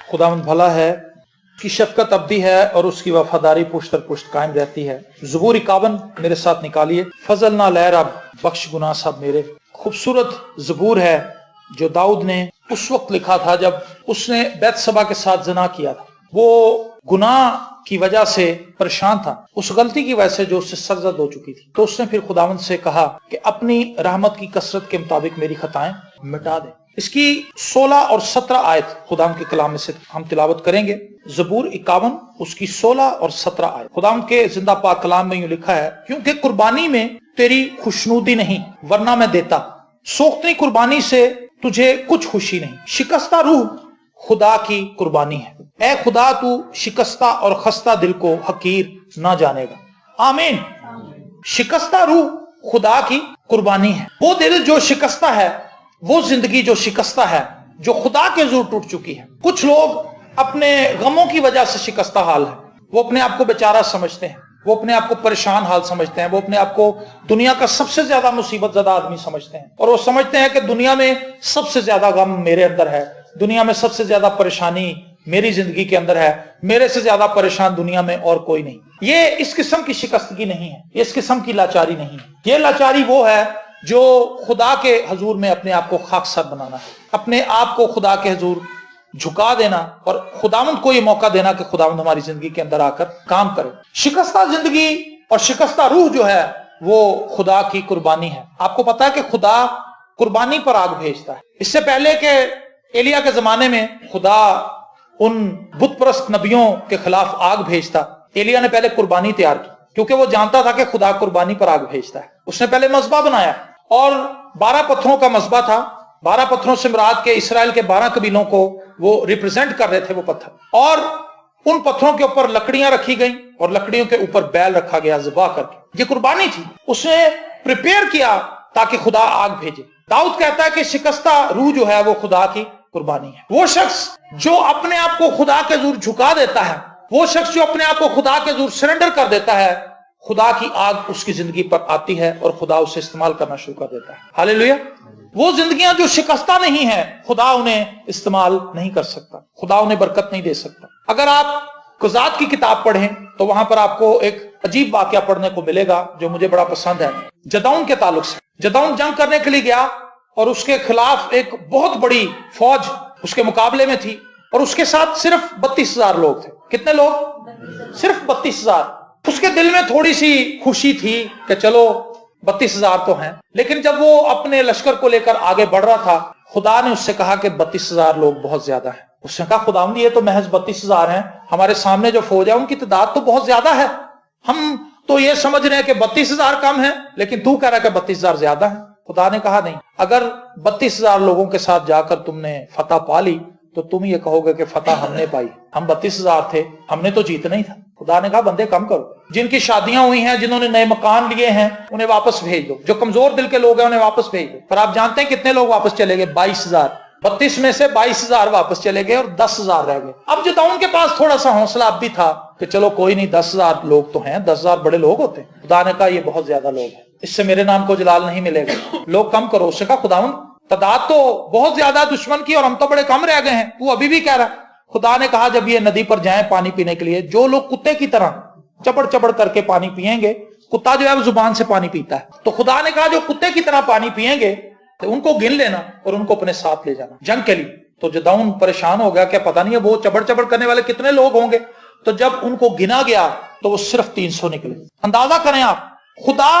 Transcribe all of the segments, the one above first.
خداوند بھلا ہے، اس کی شفقت ابدی ہے اور اس کی وفاداری پشت در پشت قائم رہتی ہے۔ زبور 51 میرے ساتھ نکالیے۔ فضل نہ لے رب، بخش گناہ سب میرے۔ خوبصورت زبور ہے جو داؤد نے اس وقت لکھا تھا جب اس نے بیت سبا کے ساتھ زنا کیا تھا۔ وہ گناہ کی وجہ سے پریشان تھا، اس غلطی کی وجہ سے جو اس سے سرزد ہو چکی تھی۔ تو اس نے پھر خداوند سے کہا کہ اپنی رحمت کی کثرت کے مطابق میری خطائیں مٹا دے۔ اس کی 16 اور 17 آیت خداوند کے کلام میں سے ہم تلاوت کریں گے۔ زبور 51 اس کی 16 اور 17 آیت۔ خداوند کے زندہ پاک کلام میں یوں لکھا ہے، کیونکہ قربانی میں تیری خوشنودی نہیں ورنہ میں دیتا، سوختنی قربانی سے تجھے کچھ خوشی نہیں۔ شکستہ روح خدا کی قربانی ہے، اے خدا تو شکستہ اور خستہ دل کو حقیر نہ جانے گا۔ آمین۔ شکستہ روح خدا کی قربانی ہے۔ وہ دل جو شکستہ ہے، وہ زندگی جو شکستہ ہے، جو خدا کے حضور ٹوٹ چکی ہے۔ کچھ لوگ اپنے غموں کی وجہ سے شکستہ حال ہے، وہ اپنے آپ کو بیچارہ سمجھتے ہیں، وہ اپنے آپ کو پریشان حال سمجھتے ہیں، وہ اپنے آپ کو دنیا کا سب سے زیادہ مصیبت زدہ آدمی سمجھتے ہیں، اور وہ سمجھتے ہیں کہ دنیا میں سب سے زیادہ غم میرے اندر ہے، دنیا میں سب سے زیادہ پریشانی میری زندگی کے اندر ہے، میرے سے زیادہ پریشان دنیا میں اور کوئی نہیں۔ یہ اس قسم کی شکستگی نہیں ہے، یہ اس قسم کی لاچاری نہیں ہے۔ یہ لاچاری وہ ہے جو خدا کے حضور میں اپنے آپ کو خاکسار بنانا ہے، اپنے آپ کو خدا کے حضور جھکا دینا اور خداوند کو یہ موقع دینا کہ خداوند ہماری زندگی کے اندر آ کر کام کرے۔ شکستہ زندگی اور شکستہ روح جو ہے وہ خدا کی قربانی ہے۔ آپ کو پتا ہے کہ خدا قربانی پر آگ بھیجتا ہے۔ اس سے پہلے کہ ایلیا کے زمانے میں خدا ان بت پرست نبیوں کے خلاف آگ بھیجتا، ایلیا نے پہلے قربانی تیار کی، کیونکہ وہ جانتا تھا کہ خدا قربانی پر آگ بھیجتا ہے۔ اس نے پہلے مذبح بنایا اور 12 پتھروں کا مذبح تھا۔ 12 پتھروں سے مراد کے اسرائیل کے 12 قبیلوں کو وہ ریپرزینٹ کر رہے تھے وہ پتھر، اور ان پتھروں کے اوپر لکڑیاں رکھی گئیں اور لکڑیوں کے اوپر بیل رکھا گیا ذبح کر کے۔ یہ قربانی تھی، اس نے پریپیئر کیا تاکہ خدا آگ بھیجے۔ داؤد کہتا ہے کہ شکستہ روح جو ہے وہ خدا کی قربانی ہے۔ وہ شخص جو اپنے آپ کو خدا کے حضور جھکا دیتا ہے، وہ شخص جو اپنے آپ کو خدا کے حضور سرنڈر کر دیتا ہے، خدا کی آگ اس کی زندگی پر آتی ہے اور خدا اسے استعمال کرنا شروع کر دیتا ہے۔ ہاللیلویا۔ وہ زندگیاں جو شکستہ نہیں ہیں، خدا انہیں استعمال نہیں کر سکتا، خدا انہیں برکت نہیں دے سکتا۔ اگر آپ قضات کی کتاب پڑھیں تو وہاں پر آپ کو ایک عجیب واقعہ پڑھنے کو ملے گا جو مجھے بڑا پسند ہے، جدعون کے تعلق سے۔ جدعون جنگ کرنے کے لیے گیا اور اس کے خلاف ایک بہت بڑی فوج اس کے مقابلے میں تھی، اور اس کے ساتھ صرف 32,000 لوگ تھے۔ کتنے لوگ؟ صرف 32,000۔ اس کے دل میں تھوڑی سی خوشی تھی کہ چلو 32,000 تو ہیں، لیکن جب وہ اپنے لشکر کو لے کر آگے بڑھ رہا تھا، خدا نے اس سے کہا کہ 32,000 لوگ بہت زیادہ ہیں۔ اس نے کہا خداوند یہ تو محض 32,000 ہیں، ہمارے سامنے جو فوج ہے ان کی تعداد تو بہت زیادہ ہے، ہم تو یہ سمجھ رہے ہیں کہ 32,000 کم ہیں، لیکن تو کہہ رہا ہے کہ 32,000 زیادہ ہیں۔ خدا نے کہا نہیں، اگر 32,000 لوگوں کے ساتھ جا کر تم نے فتح پا لی تو تم یہ کہو گے کہ فتح ہم نے پائی، ہم 32,000 تھے، ہم نے تو جیتنا ہی تھا۔ خدا نے کہا بندے کم کرو، جن کی شادیاں ہوئی ہیں، جنہوں نے نئے مکان لیے ہیں، انہیں واپس بھیج دو، جو کمزور دل کے لوگ ہیں انہیں واپس بھیج دو۔ پر آپ جانتے ہیں کتنے لوگ واپس چلے گئے؟ 22,000۔ 32 میں سے 22,000 واپس چلے گئے اور 10,000 رہ گئے۔ اب جدعون کے پاس تھوڑا سا حوصلہ اب بھی تھا کہ چلو کوئی نہیں، 10,000 لوگ تو ہیں، 10,000 بڑے لوگ ہوتے ہیں۔ خدا نے کہا یہ بہت زیادہ لوگ ہیں، اس سے میرے نام کو جلال نہیں ملے گا، لوگ کم کرو۔ اس نے کہا خداوند تعداد تو بہت زیادہ دشمن کی اور ہم تو بڑے کم رہ گئے ہیں، تو ابھی بھی کہہ رہا ہے۔ خدا نے کہا جب یہ ندی پر جائیں پانی پینے کے لیے، جو لوگ کتے کی طرح چبڑ چبڑ کر کے پانی پئیں گے، کتا جو ہے وہ زبان سے پانی پیتا ہے، تو خدا نے کہا جو کتے کی طرح پانی پئیں گے تو ان کو گن لینا اور ان کو اپنے ساتھ لے جانا جنگ کے لیے۔ تو جدعون پریشان ہو گیا کہ پتہ نہیں ہے وہ چبڑ چبڑ کرنے والے کتنے لوگ ہوں گے۔ تو جب ان کو گنا گیا تو وہ صرف 300 نکلے۔ اندازہ کریں آپ، خدا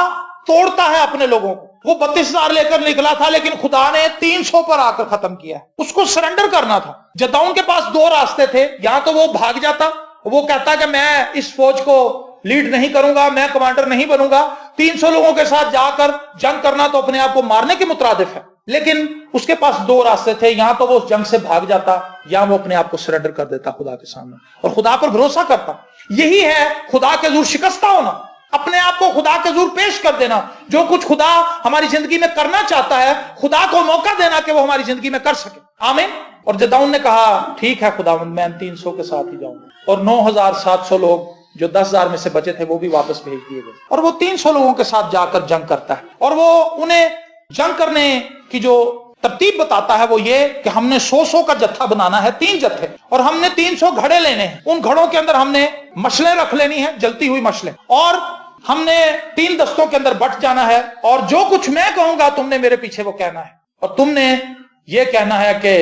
توڑتا ہے اپنے لوگوں کو۔ وہ 32,000 لے کر نکلا تھا، لیکن خدا نے 300 پر آ کر ختم کیا۔ اس کو سرنڈر کرنا تھا۔ جدعون کے پاس 2 راستے تھے، یا تو وہ بھاگ جاتا، وہ کہتا کہ میں اس فوج کو لیڈ نہیں کروں گا، میں کمانڈر نہیں بنوں گا۔ 300 لوگوں کے ساتھ جا کر جنگ کرنا تو اپنے آپ کو مارنے کے مترادف ہے۔ لیکن اس کے پاس 2 راستے تھے، یا تو وہ اس جنگ سے بھاگ جاتا یا وہ اپنے آپ کو سرنڈر کر دیتا خدا کے سامنے اور خدا پر بھروسہ کرتا۔ یہی ہے خدا کے حضور شکستہ ہونا، اپنے آپ کو خدا کے حضور پیش کر دینا۔ جو کچھ خدا ہماری زندگی میں کرنا چاہتا ہے، خدا کو موقع دینا کہ وہ ہماری زندگی میں کر سکے۔ آمین۔ اور جدعون نے کہا ٹھیک ہے خداوند، میں 300 کے ساتھ ہی جاؤں گا، اور 9,700 لوگ جو 10,000 میں سے بچے تھے وہ بھی واپس بھیج دیے گئے، اور وہ 300 لوگوں کے ساتھ جا کر جنگ کرتا ہے، اور وہ انہیں جنگ کرنے کی جو ترتیب بتاتا ہے وہ یہ کہ ہم نے 100 کا جتھا بنانا ہے، 3 جتھے، اور ہم نے 300 گھڑے لینے ہیں، ان گھڑوں کے اندر ہم نے مشلیں رکھ لینی ہیں، جلتی ہوئی مشلیں، اور ہم نے 3 دستوں کے اندر بٹ جانا ہے، اور جو کچھ میں کہوں گا تم نے میرے پیچھے وہ کہنا ہے، اور تم نے یہ کہنا ہے کہ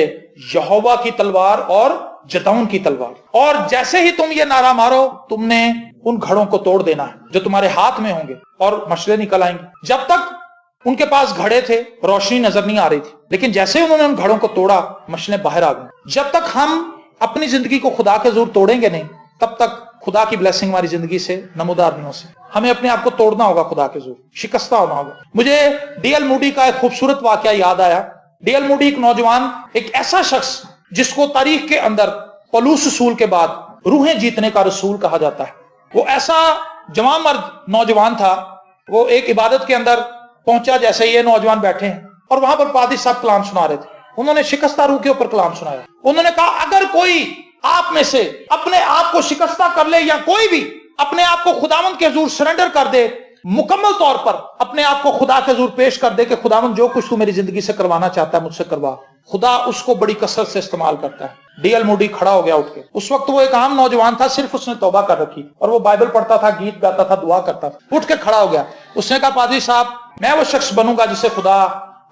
یہوہ کی تلوار اور جدعون کی تلوار، اور جیسے ہی تم یہ نعرہ مارو تم نے ان گھڑوں کو توڑ دینا ہے جو تمہارے ہاتھ میں ہوں گے، اور مشلیں نکل آئیں گی۔ جب تک ان کے پاس گھڑے تھے روشنی نظر نہیں آ رہی تھی، لیکن جیسے ہی انہوں نے ان گھڑوں کو توڑا مشلیں باہر آ گئیں۔ جب تک ہم اپنی زندگی کو خدا کے حضور توڑیں گے نہیں تب تک خدا کی بلیسنگ ہماری زندگی سے نمودار نہیں ہو سکتی۔ ہمیں اپنے آپ کو توڑنا ہوگا، خدا کے حضور شکستہ ہونا ہوگا۔ مجھے ڈی ایل موڈی کا ایک خوبصورت واقعہ یاد آیا۔ ڈی ایل موڈی ایک نوجوان، ایک ایسا شخص جس کو تاریخ کے اندر پولوس رسول کے بعد روحیں جیتنے کا رسول کہا جاتا ہے۔ وہ ایسا جوان مرد نوجوان تھا، وہ ایک عبادت کے اندر پہنچا جیسے یہ نوجوان بیٹھے ہیں، اور وہاں پر پادری صاحب کلام سنا رہے تھے۔ انہوں نے شکستہ روح کے اوپر کلام سنایا۔ انہوں نے کہا اگر کوئی آپ میں سے اپنے آپ کو شکستہ کر لے، یا کوئی بھی اپنے آپ کو خداوند کے حضور سرنڈر کر دے، مکمل طور پر اپنے آپ کو خدا کے حضور پیش کر دے کہ خداوند جو کچھ تو میری زندگی سے کروانا چاہتا ہے مجھ سے کروا، خدا اس کو بڑی کثرت سے استعمال کرتا ہے۔ ڈی ایل موڈی کھڑا ہو گیا اٹھ کے۔ اس وقت وہ ایک عام نوجوان تھا، صرف اس نے توبہ کر رکھی، اور وہ بائبل پڑھتا تھا، گیت گاتا تھا، دعا کرتا تھا۔ اٹھ کے کھڑا ہو گیا۔ اس نے کہا پادری صاحب میں وہ شخص بنوں گا جسے خدا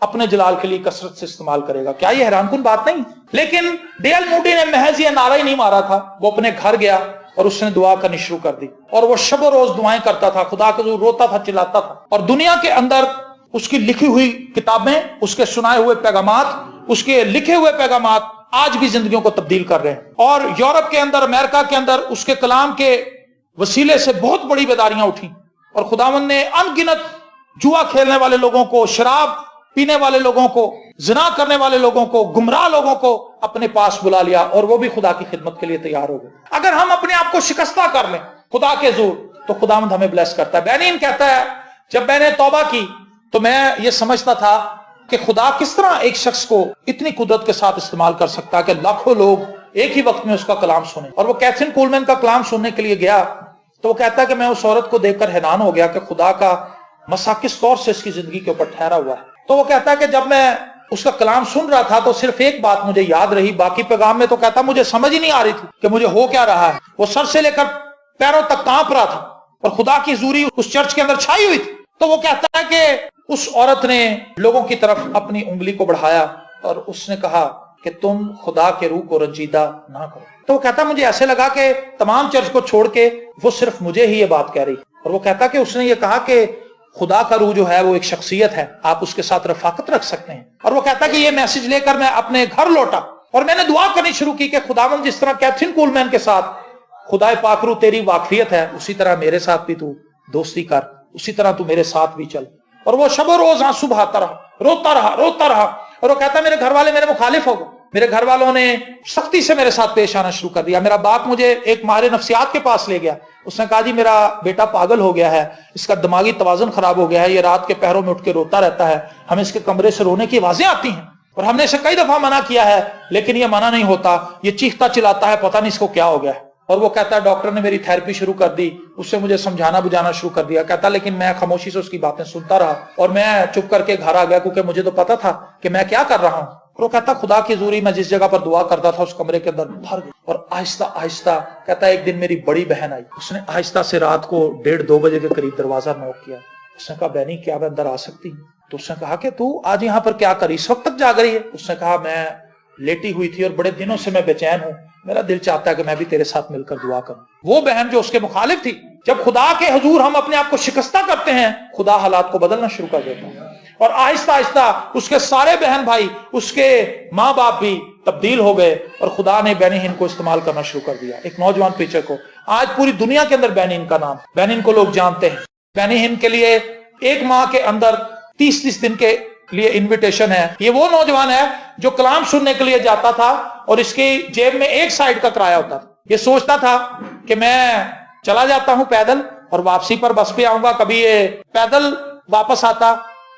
اپنے جلال کے لیے کثرت سے استعمال کرے گا۔ کیا یہ حیران کن بات نہیں؟ لیکن ڈی ایل موڈی نے محض یہ نعرہ ہی نہیں مارا تھا، وہ اپنے گھر گیا اور اس نے دعا کرنی شروع کر دی، اور وہ شب و روز دعائیں کرتا تھا، خدا کے حضور روتا تھا، چلاتا تھا، اور دنیا کے اندر اس کی لکھی ہوئی کتابیں، اس کے سنائے ہوئے پیغامات، اس کے لکھے ہوئے پیغامات آج بھی زندگیوں کو تبدیل کر رہے ہیں۔ اور یورپ کے اندر، امریکہ کے اندر اس کے کلام کے وسیلے سے بہت بڑی بیداریاں اٹھیں، اور خداوند نے ان گنت جوا کھیلنے والے لوگوں کو، شراب پینے والے لوگوں کو، زنا کرنے والے لوگوں کو، گمراہ لوگوں کو اپنے پاس بلا لیا، اور وہ بھی خدا کی خدمت کے لیے تیار ہو گئے۔ اگر ہم اپنے آپ کو شکستہ کر لیں خدا کے حضور تو خداوند ہمیں بلیس کرتا ہے۔ بینین کہتا ہے جب میں نے توبہ کی تو میں یہ سمجھتا تھا کہ خدا کس طرح ایک شخص کو اتنی قدرت کے ساتھ استعمال کر سکتا ہے کہ لاکھوں لوگ ایک ہی وقت میں اس کا کلام سنیں۔ اور وہ کیتھرین کولمین کا کلام سننے کے لیے گیا تو وہ کہتا ہے کہ میں اس عورت کو دیکھ کر حیران ہو گیا کہ خدا کا مسا کس طور سے اس کی زندگی کے اوپر ٹھہرا ہوا ہے۔ تو وہ کہتا ہے کہ جب میں اس کا کلام سن رہا تھا تو صرف ایک بات مجھے یاد رہی، باقی پیغام میں تو کہتا مجھے سمجھ ہی نہیں آ رہی تھی کہ مجھے ہو کیا رہا ہے۔ وہ سر سے لے کر پیروں تک کانپ رہا تھا، اور خدا کی حضوری اس چرچ کے اندر چھائی ہوئی تھی۔ تو وہ کہتا ہے کہ اس عورت نے لوگوں کی طرف اپنی انگلی کو بڑھایا اور اس نے کہا کہ تم خدا کے روح کو رنجیدہ نہ کرو۔ تو وہ کہتا مجھے ایسے لگا کہ تمام چرچ کو چھوڑ کے وہ صرف مجھے ہی یہ بات کہہ رہی۔ اور وہ کہتا کہ اس نے یہ کہا کہ خدا کا روح جو ہے وہ ایک شخصیت ہے، آپ اس کے ساتھ رفاقت رکھ سکتے ہیں۔ اور وہ کہتا کہ یہ میسج لے کر میں اپنے گھر لوٹا اور میں نے دعا کرنی شروع کی کہ خداوند جس طرح کیتھرین کولمین کے ساتھ خدا پاک روح تیری واقفیت ہے، اسی طرح میرے ساتھ بھی تو دوستی کر، اسی طرح تو میرے ساتھ بھی چل۔ اور وہ شب و روز آنسو بہاتا رہا، روتا رہا، اور وہ کہتا میرے گھر والے میرے مخالف ہو گئے، میرے گھر والوں نے سختی سے میرے ساتھ پیش آنا شروع کر دیا۔ میرا باپ مجھے ایک ماہر نفسیات کے پاس لے گیا، اس نے کہا جی میرا بیٹا پاگل ہو گیا ہے، اس کا دماغی توازن خراب ہو گیا ہے، یہ رات کے پہروں میں اٹھ کے روتا رہتا ہے، ہمیں اس کے کمرے سے رونے کی آوازیں آتی ہیں، اور ہم نے اسے کئی دفعہ منع کیا ہے لیکن یہ منع نہیں ہوتا، یہ چیختا چلاتا ہے، پتہ نہیں اس کو کیا ہو گیا ہے۔ اور وہ کہتا ہے ڈاکٹر نے میری تھیراپی شروع کر دی، اس سے مجھے سمجھانا بجانا شروع کر دیا۔ کہتا لیکن میں خاموشی سے اس کی باتیں سنتا رہا اور میں چپ کر کے گھر آ گیا کیونکہ مجھے تو پتا تھا کہ میں کیا کر رہا ہوں۔ اور وہ کہتا خدا کی حضوری میں جس جگہ پر دعا کرتا تھا اس کمرے کے اندر بھر گئی، اور آہستہ آہستہ کہتا ایک دن میری بڑی بہن آئی، اس نے آہستہ سے رات کو 1:30-2 بجے کے قریب دروازہ نوک کیا۔ اس نے کہا بہنی کیا میں اندر آ سکتی ہوں؟ تو اس نے کہا کہ تو آج یہاں پر کیا کری، اس وقت تک جاگ رہی ہے؟ اس نے کہا میں لیٹی ہوئی تھی اور بڑے دنوں سے میں بے چین ہوں، میرا دل چاہتا ہے کہ میں بھی تیرے ساتھ مل کر دعا کروں۔ وہ بہن جو اس کے مخالف تھی، جب خدا کے حضور ہم اپنے آپ کو شکستہ کرتے ہیں خدا حالات کو بدلنا شروع کر دیتا ہے، اور آہستہ آہستہ اس کے سارے بہن بھائی، اس کے ماں باپ بھی تبدیل ہو گئے، اور خدا نے بینی ہن کو استعمال کرنا شروع کر دیا۔ ایک نوجوان پریچر کو آج پوری دنیا کے اندر بینی ہن کا نام، بینی ہن کو لوگ جانتے ہیں۔ بینی ہن کے لیے ایک ماہ کے اندر 30 دن کے لیے انویٹیشن ہے۔ یہ وہ نوجوان ہے جو کلام سننے کے لیے جاتا تھا اور اس کی جیب میں ایک سائیڈ کا کرایہ ہوتا تھا۔ یہ سوچتا تھا کہ میں چلا جاتا ہوں پیدل اور واپسی پر بس پہ آؤں گا، کبھی یہ پیدل واپس آتا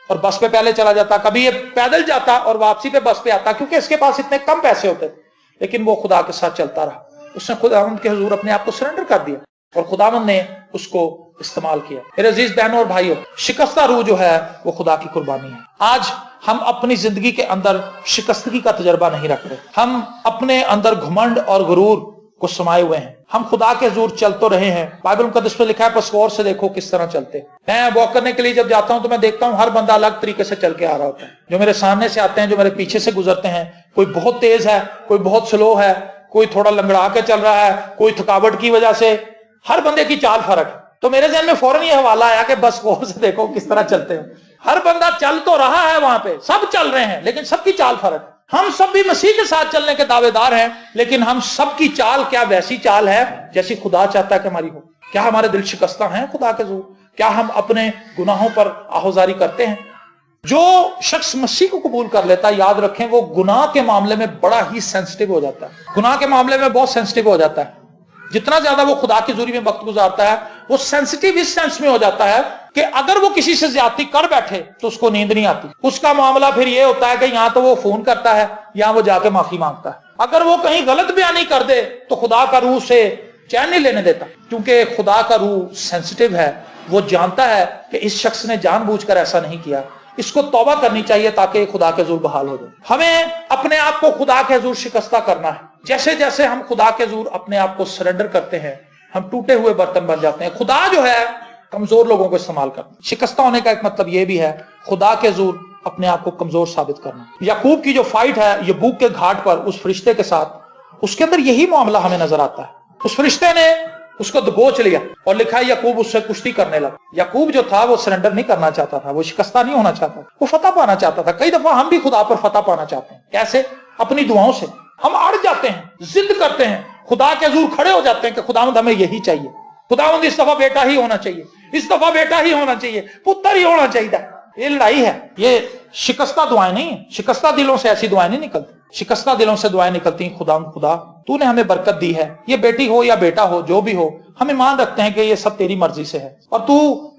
اور بس پہ پہلے چلا جاتا، کبھی یہ پیدل جاتا اور واپسی پہ بس پہ آتا، کیونکہ اس کے پاس اتنے کم پیسے ہوتے تھے، لیکن وہ خدا کے ساتھ چلتا رہا۔ اس نے خدا کے حضور اپنے آپ کو سرنڈر کر دیا۔ اور خداوند نے اس کو استعمال کیا۔ میرے عزیز بہنوں اور بھائیوں، شکستہ روح جو ہے وہ خدا کی قربانی ہے۔ آج ہم اپنی زندگی کے اندر شکستگی کا تجربہ نہیں رکھ رہے، ہم اپنے اندر گھمنڈ اور غرور کو سمائے ہوئے ہیں، ہم خدا کے حضور چل تو رہے ہیں، بائبل مقدس میں لکھا ہے پس غور سے دیکھو کس طرح چلتے ہیں۔ میں واک کرنے کے لیے جب جاتا ہوں تو میں دیکھتا ہوں ہر بندہ الگ طریقے سے چل کے آ رہا ہوتا ہے، جو میرے سامنے سے آتے ہیں، جو میرے پیچھے سے گزرتے ہیں، کوئی بہت تیز ہے، کوئی بہت سلو ہے، کوئی تھوڑا لنگڑا کے چل رہا ہے، کوئی تھکاوٹ کی وجہ سے، ہر بندے کی چال فرق ہے۔ تو میرے ذہن میں فوراً یہ حوالہ آیا کہ بس غور سے دیکھو کس طرح چلتے ہیں۔ ہر بندہ چل تو رہا ہے، وہاں پہ سب چل رہے ہیں، لیکن سب کی چال فرق ہے۔ ہم سب بھی مسیح کے ساتھ چلنے کے دعوے دار ہیں، لیکن ہم سب کی چال کیا ویسی چال ہے جیسی خدا چاہتا ہے کہ ہماری ہو؟ کیا ہمارے دل شکستہ ہیں خدا کے حضور؟ کیا ہم اپنے گناہوں پر آہوزاری کرتے ہیں؟ جو شخص مسیح کو قبول کر لیتا ہے، یاد رکھیں وہ گناہ کے معاملے میں بڑا ہی سینسٹیو ہو جاتا ہے، گناہ کے معاملے میں بہت سینسٹیو ہو جاتا ہے۔ جتنا زیادہ وہ خدا کی حضوری میں وقت گزارتا ہے، وہ سینسٹیو اس سینس میں ہو جاتا ہے کہ اگر وہ کسی سے زیادتی کر بیٹھے تو اس کو نیند نہیں آتی۔ اس کا معاملہ پھر یہ ہوتا ہے کہ یہاں تو وہ فون کرتا ہے، یہاں وہ جا کے معافی مانگتا ہے۔ اگر وہ کہیں غلط بیانی کر دے تو خدا کا روح سے چین نہیں لینے دیتا، کیونکہ خدا کا روح سینسٹیو ہے، وہ جانتا ہے کہ اس شخص نے جان بوجھ کر ایسا نہیں کیا، اس کو توبہ کرنی چاہیے تاکہ خدا کے حضور بحال ہو جائے۔ ہمیں اپنے آپ کو خدا کے حضور شکستہ کرنا ہے۔ جیسے جیسے ہم خدا کے حضور اپنے آپ کو سرنڈر کرتے ہیں، ہم ٹوٹے ہوئے برتن بن جاتے ہیں۔ خدا جو ہے کمزور لوگوں کو استعمال کرنا۔ شکستہ ہونے کا ایک مطلب یہ بھی ہے خدا کے حضور اپنے آپ کو کمزور ثابت کرنا۔ یعقوب کی جو فائٹ ہے یبوک کے گھاٹ پر اس فرشتے کے ساتھ، اس کے اندر یہی معاملہ ہمیں نظر آتا ہے۔ اس فرشتے نے اس کو دبوچ لیا اور لکھا ہے یعقوب اس سے کشتی کرنے لگا۔ یعقوب جو تھا وہ سرنڈر نہیں کرنا چاہتا تھا، وہ شکستہ نہیں ہونا چاہتا، وہ فتح پانا چاہتا تھا۔ کئی دفعہ ہم بھی خدا پر فتح پانا چاہتے ہیں۔ کیسے؟ اپنی دعاؤں سے ہم اڑ جاتے ہیں، ضد کرتے ہیں، خدا کے حضور کھڑے ہو جاتے ہیں کہ خداوند ہمیں یہی چاہیے، خداوند اس دفعہ بیٹا ہی ہونا چاہیے، اس دفعہ بیٹا ہی ہونا چاہیے، پتر ہی ہونا چاہیے۔ یہ لڑائی ہے، یہ شکستہ دعائیں نہیں ہیں۔ شکستہ دلوں سے ایسی دعائیں نہیں نکلتی۔ شکستہ دلوں سے دعائیں نکلتی ہیں خدا تو نے ہمیں برکت دی ہے، یہ بیٹی ہو یا بیٹا ہو جو بھی ہو، ہم ایمان رکھتے ہیں کہ یہ سب تیری مرضی سے ہے اور تو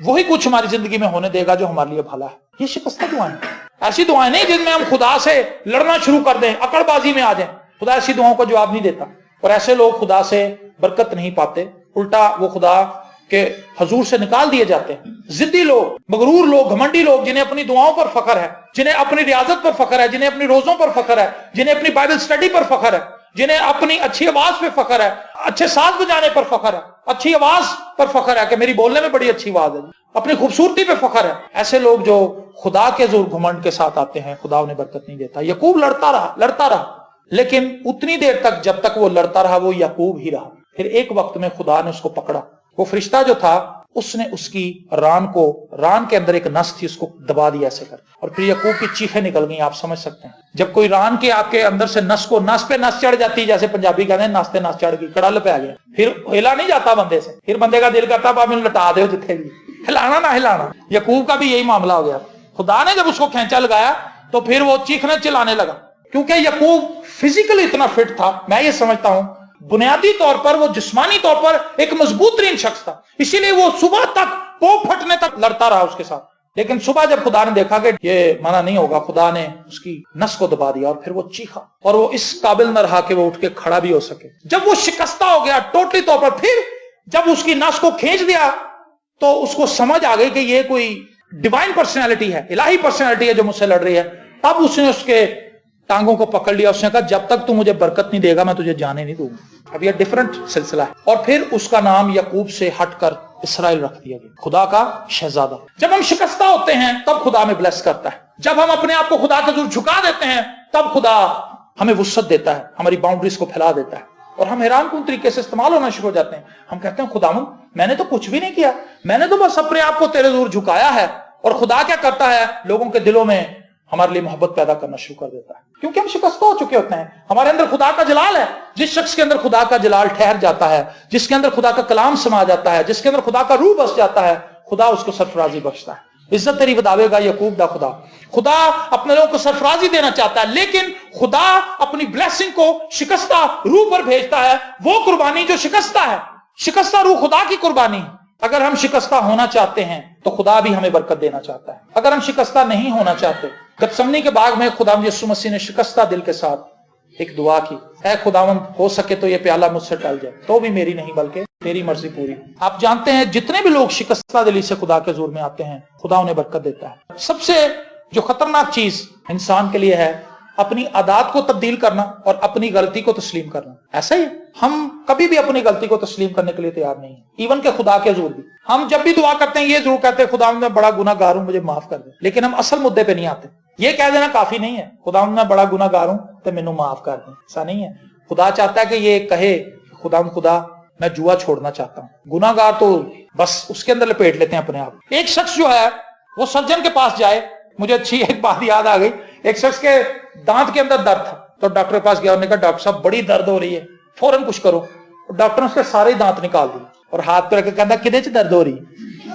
وہی کچھ ہماری زندگی میں ہونے دے گا جو ہمارے لیے بھلا ہے۔ یہ شکستہ دعائیں، ایسی دعائیں نہیں جن میں ہم خدا سے لڑنا شروع کر دیں، اکڑ بازی میں آ جائیں۔ خدا ایسی دعاؤں کو جواب نہیں دیتا، اور ایسے لوگ خدا سے برکت نہیں پاتے، الٹا وہ خدا کہ حضور سے نکال دیے جاتے ہیں۔ ضدی لوگ، مغرور لوگ، گھمنڈی لوگ، جنہیں اپنی دعاؤں پر فخر ہے، جنہیں اپنی ریاضت پر فخر ہے، جنہیں اپنی روزوں پر فخر ہے، جنہیں اپنی بائبل سٹڈی پر فخر ہے، جنہیں اپنی اچھی آواز پہ فخر ہے، اچھے ساز بجانے پر فخر ہے، اچھی آواز پر فخر ہے کہ میری بولنے میں بڑی اچھی آواز ہے، اپنی خوبصورتی پہ فخر ہے۔ ایسے لوگ جو خدا کے حضور گھمنڈ کے ساتھ آتے ہیں، خدا انہیں برکت نہیں دیتا۔ یعقوب لڑتا رہا، لیکن اتنی دیر تک جب تک وہ لڑتا رہا وہ یعقوب ہی رہا۔ پھر ایک وقت میں خدا نے اس کو پکڑا۔ وہ فرشتہ جو تھا اس نے اس کی ران کے اندر ایک نس تھی، اس کو دبا دیا ایسے کر، اور پھر یعقوب کی چیخیں نکل گئیں۔ آپ سمجھ سکتے ہیں جب کوئی ران کے آپ کے اندر سے نس پہ نس چڑھ جاتی، جیسے پنجابی کہتے ہیں نس تے نس چڑھ گئی، کڑل پہ آ گیا، پھر ہلا نہیں جاتا بندے سے، پھر بندے کا دل کرتا آپ انہیں لٹا دے جتنے بھی، ہلانا نہ ہلانا۔ یعقوب کا بھی یہی معاملہ ہو گیا۔ خدا نے جب اس کو کھینچا لگایا تو پھر وہ چیخنے چلانے لگا، کیونکہ یعقوب فزیکلی اتنا فٹ تھا۔ میں یہ سمجھتا ہوں بنیادی طور پر وہ جسمانی طور پر ایک مضبوط ترین شخص تھا، اسی لیے وہ صبح تک پو پھٹنے تک لڑتا رہا اس کے ساتھ۔ لیکن صبح جب خدا نے دیکھا کہ یہ منع نہیں ہوگا، خدا نے اس کی نس کو دبا دیا اور پھر وہ چیخا، اور وہ اس قابل نہ رہا کہ وہ اٹھ کے کھڑا بھی ہو سکے۔ جب وہ شکستہ ہو گیا ٹوٹلی طور پر، پھر جب اس کی نس کو کھینچ دیا تو اس کو سمجھ آ گئی کہ یہ کوئی ڈیوائن پرسنالٹی ہے، الہی پرسنالٹی ہے جو مجھ سے لڑ رہی ہے۔ تب اس نے اس کے ٹانگوں کو پکڑ لیا، اس نے کہا جب تک تو مجھے برکت نہیں دے گا میں تجھے جانے نہیں دوں گا۔ اب یہ ڈیفرنٹ سلسلہ ہے، اور پھر اس کا نام یعقوب سے ہٹ کر اسرائیل رکھ دیا گیا، خدا کا شہزادہ۔ جب ہم شکستہ ہوتے ہیں تب خدا ہمیں بلیس کرتا ہے، جب ہم اپنے آپ کو خدا کے حضور جھکا دیتے ہیں تب خدا ہمیں وسعت دیتا ہے، ہماری باؤنڈریز کو پھیلا دیتا ہے، اور ہم حیران کن طریقے سے استعمال ہونا شروع ہو جاتے ہیں۔ ہم کہتے ہیں خداوند میں نے تو کچھ بھی نہیں کیا، میں نے تو بس اپنے آپ کو تیرے حضور جھکایا ہے، اور خدا کیا کرتا ہے لوگوں کے دلوں میں ہمارے لیے محبت پیدا کرنا شروع کر دیتا ہے، کیونکہ ہم شکستہ ہو چکے ہوتے ہیں۔ ہمارے اندر خدا کا جلال ہے۔ جس شخص کے اندر خدا کا جلال ٹھہر جاتا ہے، جس کے اندر خدا کا کلام سما جاتا ہے، جس کے اندر خدا کا روح بس جاتا ہے، خدا اس کو سرفرازی بخشتا ہے۔ عزت تیری بداوے گا یعقوب دا خدا اپنے لوگوں کو سرفرازی دینا چاہتا ہے، لیکن خدا اپنی بلیسنگ کو شکستہ روح پر بھیجتا ہے، وہ قربانی جو شکستہ ہے۔ شکستہ روح خدا کی قربانی۔ اگر ہم شکستہ ہونا چاہتے ہیں تو خدا بھی ہمیں برکت دینا چاہتا ہے۔ اگر ہم شکستہ نہیں ہونا چاہتے، گتسمنی کے باغ میں خدا یسوع مسیح نے شکستہ دل کے ساتھ ایک دعا کی، اے خداوند ہو سکے تو یہ پیالہ مجھ سے ٹل جائے، تو بھی میری نہیں بلکہ تیری مرضی پوری۔ آپ جانتے ہیں جتنے بھی لوگ شکستہ دلی سے خدا کے حضور میں آتے ہیں خدا انہیں برکت دیتا ہے۔ سب سے جو خطرناک چیز انسان کے لیے ہے اپنی عادات کو تبدیل کرنا اور اپنی غلطی کو تسلیم کرنا۔ ایسا ہی ہے، ہم کبھی بھی اپنی غلطی کو تسلیم کرنے کے لیے تیار نہیں ہیں، ایون کہ خدا کے حضور بھی۔ ہم جب بھی دعا کرتے ہیں یہ ضرور کہتے ہیں خدا میں بڑا گناہ گار ہوں مجھے معاف کر دے، لیکن ہم اصل مدے پہ نہیں آتے۔ یہ کہہ دینا کافی نہیں ہے خدا میں بڑا گناہ گار ہوں تو مینوں معاف کر دیں، ایسا نہیں ہے۔ خدا چاہتا ہے کہ یہ کہے خدا میں جوا چھوڑنا چاہتا ہوں۔ گناہ گار تو بس اس کے اندر لپیٹ لیتے ہیں اپنے آپ۔ ایک شخص جو ہے وہ سرجن کے پاس جائے، مجھے اچھی ایک بات یاد آ گئی، ایک شخص کے دانت کے اندر درد تھا تو ڈاکٹر کے پاس گیا، انہوں نے کہا ڈاکٹر صاحب بڑی درد ہو رہی ہے، فوراً کچھ کرو۔ ڈاکٹر نے اس کے سارے دانت نکال دیے اور ہاتھ پہ رکھ کے کہتا کدے چ درد ہو رہی ہے؟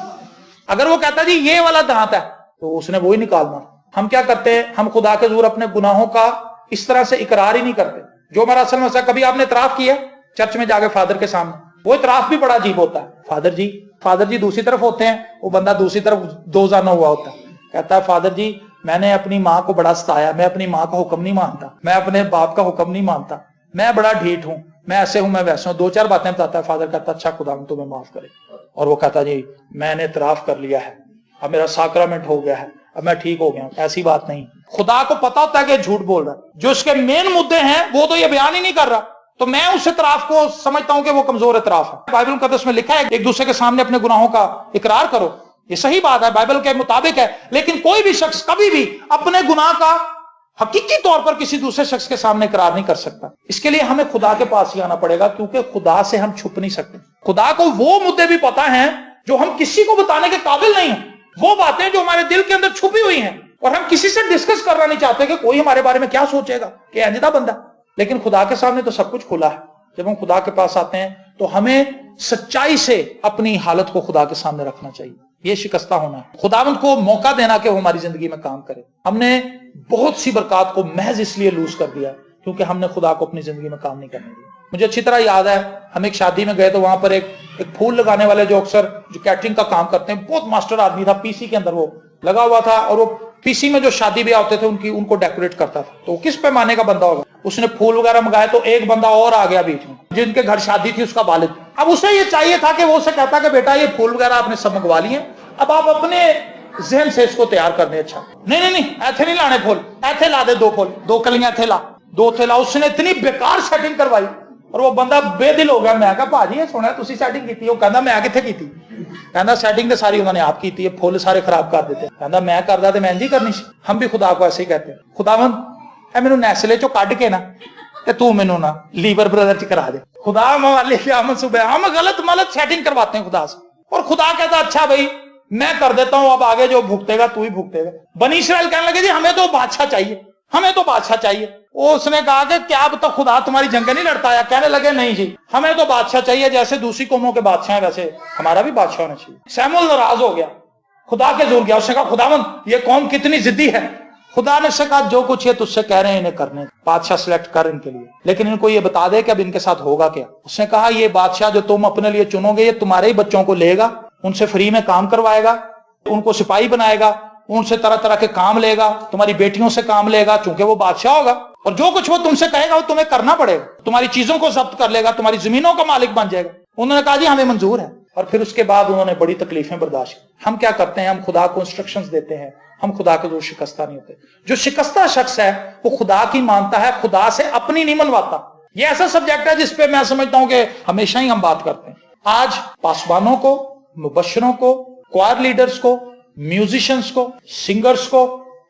اگر وہ کہتا جی یہ والا دانت ہے تو اس نے وہی نکالنا۔ ہم کیا کرتے ہیں، ہم خدا کے حضور اپنے گناہوں کا اس طرح سے اقرار ہی نہیں کرتے جو ہمارا اصل مسئلہ۔ کبھی آپ نے اعتراف کیا چرچ میں جا کے فادر کے سامنے؟ وہ اعتراف بھی بڑا عجیب ہوتا ہے۔ فادر جی دوسری طرف ہوتے ہیں، وہ بندہ دوسری طرف دو زانہ ہوا ہوتا ہے، کہتا ہے فادر جی میں نے اپنی ماں کو بڑا ستایا، میں اپنی ماں کا حکم نہیں مانتا، میں اپنے باپ کا حکم نہیں مانتا، میں بڑا ڈھیٹ ہوں، میں ایسے ہوں میں ویسے ہوں، دو چار باتیں بتاتا ہے۔ فادر کہتا اچھا خدا تمہیں معاف کرے، اور وہ کہتا جی میں نے اعتراف کر لیا ہے، اب میرا ساکرامنٹ ہو گیا ہے، اب میں ٹھیک ہو گیا ہوں۔ ایسی بات نہیں، خدا کو پتا ہوتا ہے کہ جھوٹ بول رہا ہے، جو اس کے مین مدے ہیں وہ تو یہ بیان ہی نہیں کر رہا، تو میں اس اعتراف کو سمجھتا ہوں کہ وہ کمزور اعتراف ہے۔ بائبل مقدس میں لکھا ہے ایک دوسرے کے سامنے اپنے گناہوں کا اقرار کرو، یہ صحیح بات ہے، بائبل کے مطابق ہے، لیکن کوئی بھی شخص کبھی بھی اپنے گناہ کا حقیقی طور پر کسی دوسرے شخص کے سامنے اقرار نہیں کر سکتا۔ اس کے لیے ہمیں خدا کے پاس ہی آنا پڑے گا، کیونکہ خدا سے ہم چھپ نہیں سکتے۔ خدا کو وہ مدے بھی پتا ہیں جو ہم کسی کو بتانے کے قابل نہیں ہیں، وہ باتیں جو ہمارے دل کے اندر چھپی ہوئی ہیں اور ہم کسی سے ڈسکس کرنا نہیں چاہتے کہ کوئی ہمارے بارے میں کیا سوچے گا کہ انجدہ بندہ۔ لیکن خدا کے سامنے تو سب کچھ کھلا ہے۔ جب ہم خدا کے پاس آتے ہیں تو ہمیں سچائی سے اپنی حالت کو خدا کے سامنے رکھنا چاہیے، یہ شکستہ ہونا ہے، خداوند کو موقع دینا کہ وہ ہماری زندگی میں کام کرے۔ ہم نے بہت سی برکات کو محض اس لیے لوز کر دیا کیونکہ ہم نے خدا کو اپنی زندگی میں کام نہیں کرنے دیا۔ مجھے اچھی طرح یاد ہے ہم ایک شادی میں گئے تو وہاں پر ایک پھول لگانے والے جو اکثر جو کیٹرنگ کا کام کرتے ہیں، بہت ماسٹر آدمی تھا، پی سی کے اندر وہ لگا ہوا تھا، اور وہ پی سی میں جو شادی بیاہ ہوتے تھے ان کو ڈیکوریٹ کرتا تھا۔ تو کس پیمانے کا بندہ ہوگا، اس نے پھول وغیرہ منگائے تو ایک بندہ اور آ گیا بیچ میں جن کے گھر شادی تھی، اس کا والد۔ اب اسے یہ چاہیے تھا کہ وہ اسے کہتا کہ بیٹا یہ پھول وغیرہ آپ نے سب منگوا لیے، اب آپ اپنے ذہن سے اس کو تیار کر دیں۔ اچھا نہیں ایتھے نہیں لانے پھول، ایتھے لا دے، دو پھول، دو کلیاں ایتھے لا، دو تھے لا۔ اس نے اتنی بیکار سیٹنگ کروائی اور وہ بندہ بے دل ہو گیا۔ میں کہا بھاجی یہ سونا تسی سیٹنگ کی، وہ کہندا میں کتنے کی تھی، کہندا سیٹنگ تو ساری انہوں نے آپ کی تھی، پھول سارے خراب کر دیتے، کہندا میں کردا تے میں انج ہی کرنی سی۔ ہم بھی خدا کو ایسے ہی کہتے ہیں، خداوند اے مینوں نیسلے چوں کڈ کے نا تے تو مینوں نا لیور بردر چ کرا دے۔ خدا موالے قیامت صبح ہم غلط سیٹنگ کرواتے ہیں خدا سے، اور خدا کہتا اچھا بھائی میں کر دیتا ہوں، اب آگے جو بھگتے گا تو ہی بھگتے گا۔ بنی اسرائیل کہنے لگے جی ہمیں تو بادشاہ چاہیے، ہمیں تو بادشاہ چاہیے۔ اس نے کہا کہ کیا اب تک خدا تمہاری جنگیں نہیں لڑتا ہے؟ کہنے لگے نہیں جی ہمیں تو بادشاہ چاہیے، جیسے دوسری قوموں کے بادشاہ ہیں ویسے ہمارا بھی بادشاہ ہونا چاہیے۔ سیموئیل ناراض ہو گیا، خدا کے زور گیا، اس نے کہا خداوند یہ قوم کتنی ضدی ہے۔ خدا نے سے کہا جو کچھ یہ تجھ سے کہہ رہے ہیں انہیں کرنے، بادشاہ سلیکٹ کر ان کے لیے، لیکن ان کو یہ بتا دے کہ اب ان کے ساتھ ہوگا کیا۔ اس نے کہا یہ بادشاہ جو تم اپنے لیے چنو گے یہ تمہارے ہی بچوں کو لے گا، ان سے فری میں کام کروائے گا، ان کو سپاہی بنائے گا، ان سے طرح طرح کے کام لے گا، تمہاری بیٹیوں سے کام لے گا چونکہ وہ بادشاہ ہوگا، اور جو کچھ وہ تم سے کہے گا وہ تمہیں کرنا پڑے گا، تمہاری چیزوں کو ضبط کر لے گا، تمہاری زمینوں کا مالک بن جائے گا۔ انہوں نے کہا جی ہمیں منظور ہے، اور پھر اس کے بعد انہوں نے بڑی تکلیفیں برداشت کی۔ ہم کیا کرتے ہیں، ہم خدا کو انسٹرکشنز دیتے ہیں، ہم خدا کے جو شکستہ نہیں ہوتے۔ جو شکستہ شخص ہے وہ خدا کی مانتا ہے، خدا سے اپنی نہیں منواتا۔ یہ ایسا سبجیکٹ ہے جس پہ میں سمجھتا ہوں کہ ہمیشہ ہی ہم بات کرتے ہیں۔ آج پاسبانوں کو، مبشروں کو، کوائر لیڈرز کو، میوزیشنز کو، سنگرز کو،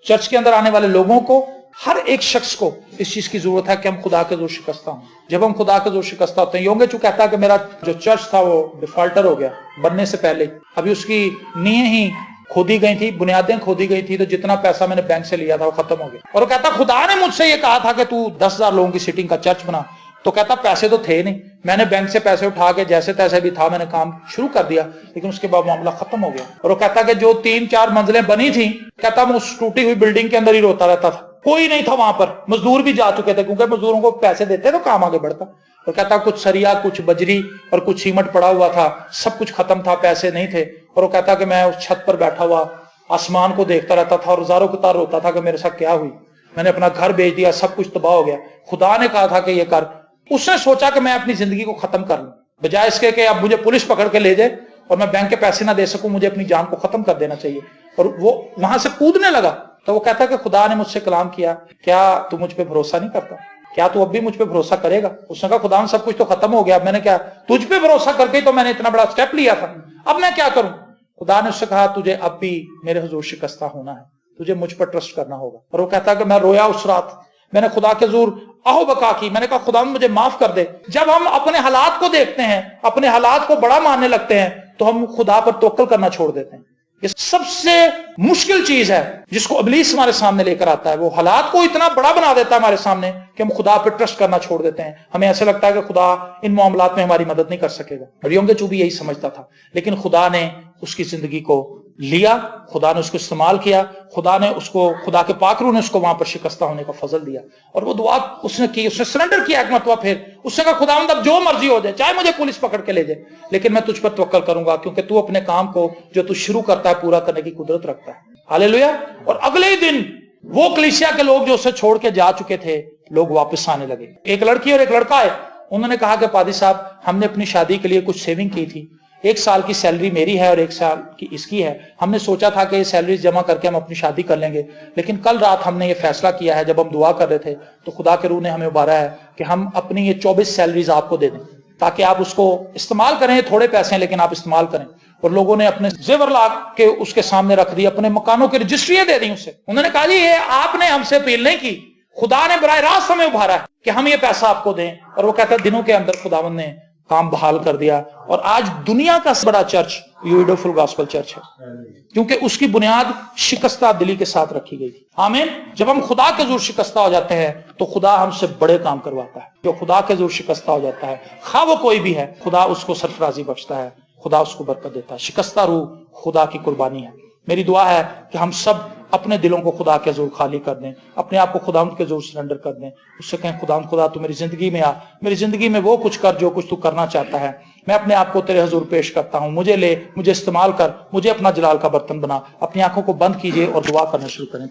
چرچ کے اندر آنے والے لوگوں کو، ہر ایک شخص کو اس چیز کی ضرورت ہے کہ ہم خدا کے زور شکستہ ہوں۔ جب ہم خدا کے زور شکستہ ہوتے ہیں، یونگے جو کہتا ہے کہ میرا جو چرچ تھا وہ ڈیفالٹر ہو گیا بننے سے پہلے، ابھی اس کی نیہیں ہی کھودی گئی تھی، بنیادیں کھودی گئی تھی، تو جتنا پیسہ میں نے بینک سے لیا تھا وہ ختم ہو گیا۔ اور وہ کہتا خدا نے مجھ سے یہ کہا تھا کہ تو 10,000 لوگوں کی سیٹنگ کا چرچ بنا، تو کہتا پیسے تو تھے نہیں، میں نے بینک سے پیسے اٹھا کے جیسے تیسے بھی تھا میں نے کام شروع کر دیا، لیکن اس کے بعد معاملہ ختم ہو گیا۔ اور وہ کہتا کہ جو 3-4 منزلیں بنی تھیں، کہتا میں اس ٹوٹی ہوئی بلڈنگ کے اندر ہی روتا رہتا تھا، کوئی نہیں تھا وہاں پر، مزدور بھی جا چکے تھے کیونکہ مزدوروں کو پیسے دیتے تو کام آگے بڑھتا۔ اور کہتا کچھ سریا، کچھ بجری اور کچھ سیمنٹ پڑا ہوا تھا، سب کچھ ختم تھا، پیسے نہیں تھے۔ اور وہ کہتا کہ میں اس چھت پر بیٹھا ہوا آسمان کو دیکھتا رہتا تھا اور ہزاروں قطار روتا تھا کہ میرے ساتھ کیا ہوئی۔ میں نے اپنا گھر بیچ دیا, سب کچھ تباہ ہو گیا. خدا نے کہا تھا کہ یہ کر. اس نے سوچا کہ میں اپنی زندگی کو ختم کر لوں, بجائے اس کے کہ اب مجھے پولیس پکڑ کے لے جائے اور میں بینک کے پیسے نہ دے سکوں, مجھے اپنی جان کو ختم کر دینا چاہیے. اور وہ وہاں سے کودنے لگا تو وہ کہتا کہ خدا نے مجھ سے کلام کیا, کیا تو مجھ پہ بھروسہ نہیں کرتا؟ کیا تو اب بھی مجھ پہ بھروسہ کرے گا؟ اس نے کہا خدا سب کچھ تو ختم ہو گیا, اب میں نے کیا, تجھ پہ بھروسہ کر کے تو میں نے اتنا بڑا سٹیپ لیا تھا, اب میں کیا کروں؟ خدا نے اس سے کہا تجھے اب بھی میرے حضور شکستہ ہونا ہے, تجھے مجھ پر ٹرسٹ کرنا ہوگا. اور وہ کہتا ہے کہ میں رویا اس رات, میں نے خدا کے حضور آہو بکا کی, میں نے کہا خدا مجھے معاف کر دے. جب ہم اپنے حالات کو دیکھتے ہیں, اپنے حالات کو بڑا ماننے لگتے ہیں, تو ہم خدا پر توکل کرنا چھوڑ دیتے ہیں. یہ سب سے مشکل چیز ہے جس کو ابلیس ہمارے سامنے لے کر آتا ہے. وہ حالات کو اتنا بڑا بنا دیتا ہے ہمارے سامنے کہ ہم خدا پہ ٹرسٹ کرنا چھوڑ دیتے ہیں. ہمیں ایسا لگتا ہے کہ خدا ان معاملات میں ہماری مدد نہیں کر سکے گا. اور یونگچو بھی یہی سمجھتا تھا, لیکن خدا نے اس کی زندگی کو لیا, خدا نے اس کو استعمال کیا, خدا نے اس کو, خدا کے پاک روح نے اس کو وہاں پر شکستہ ہونے کا فضل دیا. اور وہ دعا اس نے کی, اس نے سرنڈر کیا ایک مرتبہ. پھر اس نے کہا خداوند اب جو مرضی ہو جائے, چاہے مجھے پولیس پکڑ کے لے جائے, لیکن میں تجھ پر توکل کروں گا, کیونکہ تو اپنے کام کو جو تو شروع کرتا ہے پورا کرنے کی قدرت رکھتا ہے. ہاللیلویا. اور اگلے ہی دن وہ کلیسیا کے لوگ جو اسے چھوڑ کے جا چکے تھے, لوگ واپس آنے لگے. ایک لڑکی اور ایک لڑکا ہے, انہوں نے کہا کہ پادری صاحب ہم نے اپنی شادی کے لیے کچھ سیونگ کی تھی, 1 سال کی سیلری میری ہے اور 1 سال کی اس کی ہے, ہم نے سوچا تھا کہ یہ سیلری جمع کر کے ہم اپنی شادی کر لیں گے, لیکن کل رات ہم نے یہ فیصلہ کیا ہے, جب ہم دعا کر رہے تھے تو خدا کے روح نے ہمیں ابھارا ہے کہ ہم اپنی یہ 24 سیلریز آپ کو دے دیں, تاکہ آپ اس کو استعمال کریں. تھوڑے پیسے ہیں لیکن آپ استعمال کریں. اور لوگوں نے اپنے زیور لا کے اس کے سامنے رکھ دی, اپنے مکانوں کی رجسٹریاں دے دی اسے. انہوں نے کہا جی یہ آپ نے ہم سے اپیل نہیں کی, خدا نے براہ راست ہمیں ابھارا ہے کہ ہم یہ پیسہ آپ کو دیں. اور وہ کہتا ہے دنوں کے اندر خداوند نے کام بحال کر دیا, اور آج دنیا کا بڑا چرچ یوئیڈو فل گاسپل چرچ ہے, کیونکہ اس کی بنیاد شکستہ دلی کے ساتھ رکھی گئی تھی. آمین. جب ہم خدا کے حضور شکستہ ہو جاتے ہیں تو خدا ہم سے بڑے کام کرواتا ہے. جو خدا کے حضور شکستہ ہو جاتا ہے, خواہ وہ کوئی بھی ہے, خدا اس کو سرفرازی بخشتا ہے, خدا اس کو برکت دیتا ہے. شکستہ روح خدا کی قربانی ہے. میری دعا ہے کہ ہم سب اپنے دلوں کو خدا کے حضور خالی کر دیں, اپنے آپ کو خداوند کے حضور سرنڈر کر دیں. اس سے کہیں خداوند خدا تو میری زندگی میں آ, میری زندگی میں وہ کچھ کر جو کچھ تو کرنا چاہتا ہے. میں اپنے آپ کو تیرے حضور پیش کرتا ہوں, مجھے لے, مجھے استعمال کر, مجھے اپنا جلال کا برتن بنا. اپنی آنکھوں کو بند کیجئے اور دعا کرنا شروع کریں.